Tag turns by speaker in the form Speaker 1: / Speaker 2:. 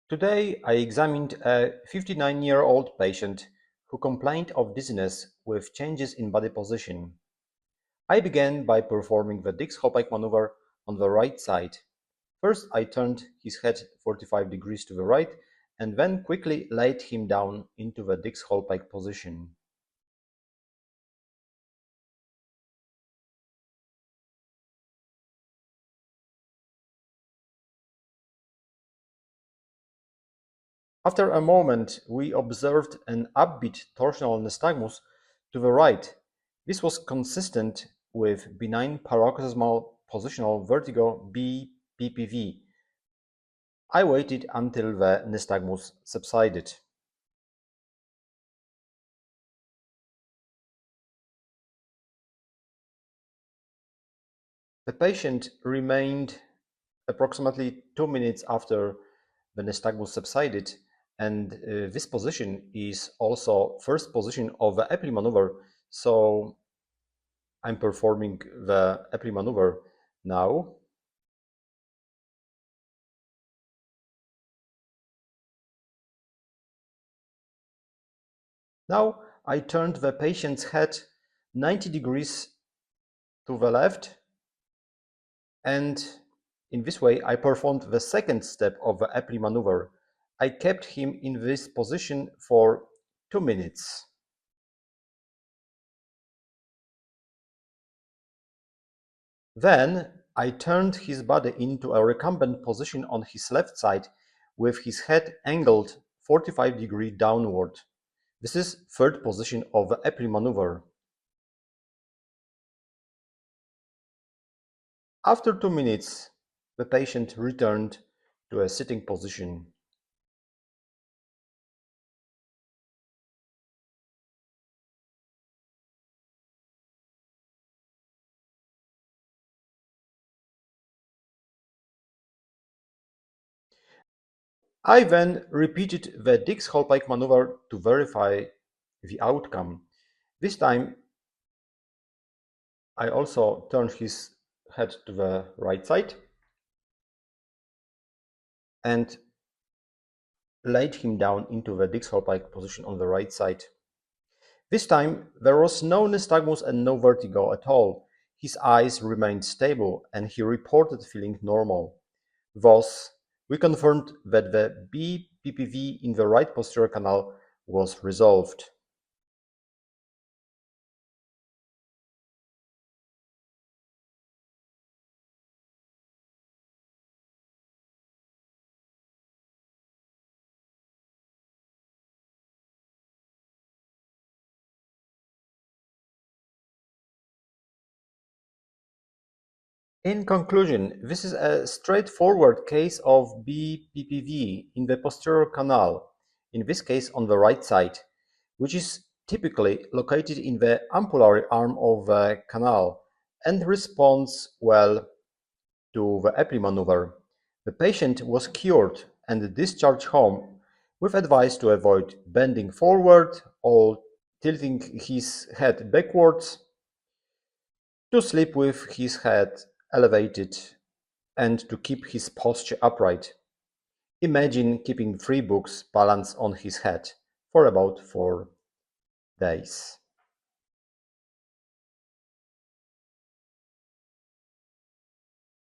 Speaker 1: Today, I examined a 59-year-old patient who complained of dizziness with changes in body position. I began by performing the Dix-Hallpike maneuver on the right side. First, I turned his head 45 degrees to the right and then quickly laid him down into the Dix-Hallpike position. After a moment, we observed an upbeat torsional nystagmus to the right. This was consistent with benign paroxysmal positional vertigo (BPPV). I waited until the nystagmus subsided. The patient remained approximately 2 minutes after the nystagmus subsided, and this position is also first position of the Epley maneuver, so I'm performing the Epley maneuver now. Now I turned the patient's head 90 degrees to the left, and in this way I performed the second step of the Epley maneuver. I kept him in this position for 2 minutes. Then I turned his body into a recumbent position on his left side with his head angled 45 degrees downward. This is third position of the Epley maneuver. After 2 minutes, the patient returned to a sitting position. I then repeated the Dix-Hallpike maneuver to verify the outcome. This time, I also turned his head to the right side and laid him down into the Dix-Hallpike position on the right side. This time, there was no nystagmus and no vertigo at all. His eyes remained stable and he reported feeling normal. Thus, we confirmed that the BPPV in the right posterior canal was resolved. In conclusion, this is a straightforward case of BPPV in the posterior canal, in this case on the right side, which is typically located in the ampullary arm of the canal and responds well to the Epley maneuver. The patient was cured and discharged home with advice to avoid bending forward or tilting his head backwards, to sleep with his head elevated, and to keep his posture upright. Imagine keeping 3 books balanced on his head for about 4 days.